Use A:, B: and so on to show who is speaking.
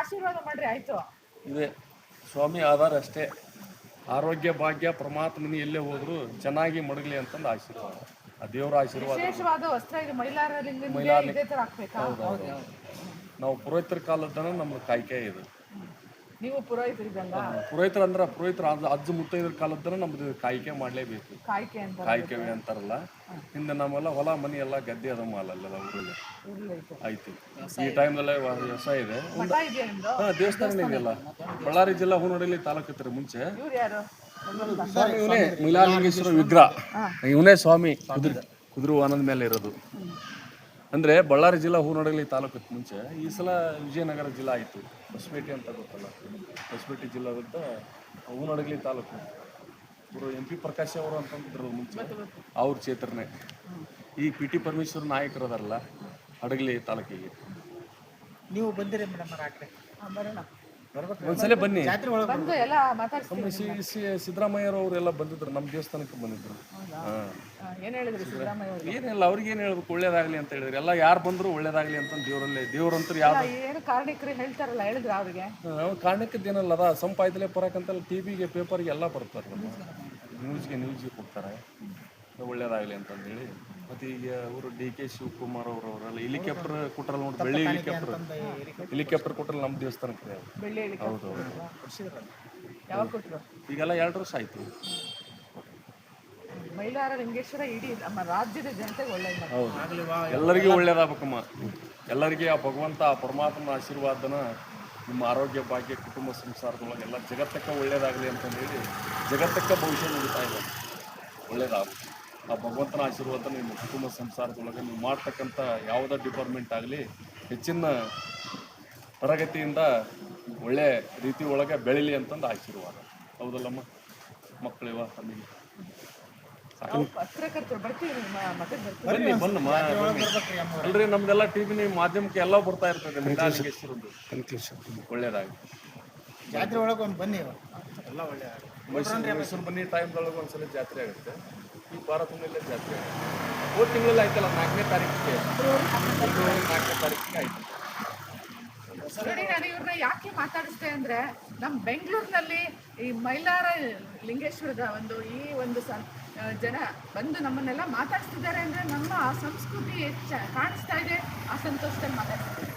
A: ಆಶೀರ್ವಾದ ಮಾಡ್ರಿ ಆಯ್ತು.
B: ಇದೆ ಸ್ವಾಮಿ ಆಧಾರ ಅಷ್ಟೇ. ಆರೋಗ್ಯ ಭಾಗ್ಯ ಪರಮಾತ್ಮನಿ ಎಲ್ಲೇ ಹೋದ್ರು ಚೆನ್ನಾಗಿ ಮಡಗಲಿ ಅಂತಂದು ಆಶೀರ್ವಾದ, ಆ ದೇವರ ಆಶೀರ್ವಾದ.
A: ವಿಶೇಷವಾದ ವಸ್ತ್ರ ಇದು ಮೈಲಾರಲಿಂಗನಿಗೆ ಇದೇ ತರ ಹಾಕ್ಬೇಕಾ?
B: ಹೌದು. ನಾವು ಪುರೋಹಿತರ ಕಾಲದನ ನಮ್ದು ಕಾಯ್ಕೆ ಇದು.
A: ನೀವು ಪುರೋಹಿತರಿಗಲ್ಲ?
B: ಪುರೋಹಿತರ ಅಂದ್ರೆ ಪುರೋಹಿತರ ಅಜ್ಜ ಮುತ್ತೈದರ ಕಾಲದನ ನಮ್ದು ಕಾಯ್ಕೆ ಮಾಡ್ಲೇಬೇಕು. ಕಾಯ್ಕೆ ಅಂತಾರಲ್ಲ. ಹಿಂದೆ ನಮ್ಮೆಲ್ಲ ಹೊಲ ಮನಿ ಎಲ್ಲ ಗದ್ದೆ ಅದ ಮಾಲಲ್ಲ ಊರಲ್ಲಿ ಆಯ್ತು. ಈ ಟೈಮ್ದಲ್ಲೇ ವ್ಯವಸಾಯ ಇದೆ. ದೇವಸ್ಥಾನ ಇದೆಯಲ್ಲ. ಬಳ್ಳಾರಿ ಜಿಲ್ಲಾ ಹೂನಡಲಿ ತಾಲೂಕು ಇತ್ತು ಮುಂಚೆ. ಸ್ವಾಮಿ ಇವನೇ ಮೈಲಾರಲಿಂಗೇಶ್ವರ ವಿಗ್ರಹ. ಇವನೇ ಸ್ವಾಮಿ ಕುದುರೆ ವಾಹನದ ಮೇಲೆ ಇರೋದು. ಅಂದರೆ ಬಳ್ಳಾರಿ ಜಿಲ್ಲಾ ಹೂನಡಗಲಿ ತಾಲೂಕು ಇತ್ತು ಮುಂಚೆ. ಈ ಸಲ ವಿಜಯನಗರ ಜಿಲ್ಲಾ ಆಯಿತು. ಹೊಸಪೇಟೆ ಅಂತ ಗೊತ್ತಲ್ಲ, ಹೊಸಪೇಟೆ ಜಿಲ್ಲಾದಂತ ಹೂನಡಗಲಿ ತಾಲೂಕು. ಇವರು MP ಪ್ರಕಾಶ್ ಅವರು ಅಂತಂದ್ರು ಮುಂಚೆ, ಅವ್ರ ಕ್ಷೇತ್ರನೇ. ಈ PT ಪರಮೇಶ್ವರ ನಾಯಕರು ಅದಾರಲ್ಲ ಹಡಗಲಿ ತಾಲೂಕಿಗೆ.
C: ನೀವು ಬಂದಿರಿ ಮೇಡಮ್ ಆ ಕಡೆ?
A: ಬರೋಣ,
B: ಒಂದ್ಸಲ ಬನ್ನಿ.
A: ಬಂದು ಎಲ್ಲ ಮಾತಾಡ್ತೀವಿ.
B: ಸಿದ್ದರಾಮಯ್ಯರವರೆಲ್ಲ ಬಂದಿದ್ರು, ನಮ್ಮ ದೇವಸ್ಥಾನಕ್ಕೆ ಬಂದಿದ್ರು.
A: ಏನು ಹೇಳಿದ್ರು ಸಿದ್ದರಾಮಯ್ಯ ಅವರು?
B: ಏನಿಲ್ಲ, ಅವ್ರಿಗೆ ಏನು ಹೇಳ್ಬೇಕು, ಒಳ್ಳೇದಾಗಲಿ ಅಂತ ಹೇಳಿದ್ರು. ಎಲ್ಲ ಯಾರು ಬಂದರೂ ಒಳ್ಳೇದಾಗಲಿ ಅಂತ ದೇವ್ರಂತೂ ಯಾರು
A: ಏನು ಕಾರಣಕ್ಕರು ಹೇಳ್ತಾರಲ್ಲ, ಹೇಳಿದ್ರು ಅವ್ರಿಗೆ?
B: ಕಾರಣಕ್ಕದ್ದೇನಲ್ಲ, ಅದ ಸಂಪಾಯ್ತಲೇ ಬರಕಂತಲ್ಲ. TVಗೆ ಪೇಪರ್ಗೆ ಎಲ್ಲ ಬರ್ತಾರೆ, ನ್ಯೂಸ್ಗೆ ಕೊಡ್ತಾರೆ ಒಳ್ಳೇದಾಗಲಿ ಅಂತಂದೇಳಿ. ಮತ್ತು ಈಗ ಅವರು DK ಶಿವಕುಮಾರ್ ಅವರೆಲ್ಲ ಹೆಲಿಕಾಪ್ಟರ್ ಕೊಟ್ಟರಲ್ಲ ನೋಡಿ, ಬೆಳ್ಳಿ ಹೆಲಿಕಾಪ್ಟರ್ ಕೊಟ್ಟರಲ್ಲ ನಮ್ಮ ದೇವಸ್ಥಾನಕ್ಕೆ.
A: ಬೆಳ್ಳಿ
B: ಹೌದು.
A: ಯಾವಾಗ ಕೊಟ್ಟರು?
B: ಈಗೆಲ್ಲ 2 ವರ್ಷ ಆಯ್ತು.
A: ಮೈಲಾರಲಿಂಗೇಶ್ವರ ಇಡೀ ನಮ್ಮ ರಾಜ್ಯದ ಜನತೆಗೆ ಒಳ್ಳೇದು.
B: ಹೌದು, ಎಲ್ಲರಿಗೂ ಒಳ್ಳೇದಾಗಬೇಕಮ್ಮ. ಎಲ್ಲರಿಗೆ ಆ ಭಗವಂತ, ಆ ಪರಮಾತ್ಮನ ಆಶೀರ್ವಾದನ ನಿಮ್ಮ ಆರೋಗ್ಯ ಭಾಗ್ಯ ಕುಟುಂಬ ಸಂಸಾರದೊಳಗೆ ಎಲ್ಲ ಜಗತ್ತಕ್ಕೆ ಒಳ್ಳೇದಾಗಲಿ ಅಂತಂದೇಳಿ ಜಗತ್ತಕ್ಕೆ ಭವಿಷ್ಯ ನುಡಿತಾ ಇದೆ. ಒಳ್ಳೇದಾಗಬೇಕು. ಆ ಭಗವಂತನ ಆಶೀರ್ವಾದ ನಿಮ್ಮ ಕುಟುಂಬ ಸಂಸಾರದೊಳಗೆ ನೀವು ಮಾಡ್ತಕ್ಕಂಥ ಯಾವುದೇ ಡಿಪಾರ್ಟ್ಮೆಂಟ್ ಆಗಲಿ ಹೆಚ್ಚಿನ ತರಗತಿಯಿಂದ ಒಳ್ಳೆ ರೀತಿ ಒಳಗೆ ಬೆಳೀಲಿ ಅಂತಂದು ಆಶೀರ್ವಾದ. ಹೌದಲ್ಲಮ್ಮ ಮಕ್ಕಳಿವ ತಮಗೆ? ಬನ್ನಿ ಅಲ್ರಿ, ನಮ್ದೆಲ್ಲ TV ಮಾಧ್ಯಮಕ್ಕೆ ಎಲ್ಲ ಬರ್ತಾ ಇರ್ತದೆ. ಒಳ್ಳೇದಾಗಿ
C: ಜಾತ್ರೆ ಒಳಗೆ ಒಂದು ಬನ್ನಿ, ಎಲ್ಲ ಒಳ್ಳೆ
B: ಮೈಸೂರು ಬನ್ನಿ ಟೈಮ್ದೊಳಗೆ ಒಂದ್ಸಲ ಜಾತ್ರೆ ಆಗುತ್ತೆ. ಈ ವಾರ ತುಂಬಲ್ಲೇ ಜಾತ್ರೆ ಹೋದ ತಿಂಗಳಲ್ಲಿ ಆಯ್ತಲ್ಲ, 4ನೇ ತಾರೀಕಿಗೆ ಆಯ್ತು.
A: ನೋಡಿ, ನಾನು ಇವ್ರನ್ನ ಯಾಕೆ ಮಾತಾಡಿಸ್ತೆ ಅಂದ್ರೆ, ನಮ್ಮ ಬೆಂಗಳೂರಿನಲ್ಲಿ ಈ ಮೈಲಾರ ಲಿಂಗೇಶ್ವರದ ಈ ಒಂದು ಜನ ಬಂದು ನಮ್ಮನ್ನೆಲ್ಲ ಮಾತಾಡ್ತಿದ್ದಾರೆ ಅಂದ್ರೆ ನಮ್ಮ ಸಂಸ್ಕೃತಿ ಕಾಣಿಸ್ತಾ ಇದೆ. ಆ ಸಂತೋಷದಲ್ಲಿ ಮಾತಾಡ್ತಿದ್ದಾರೆ.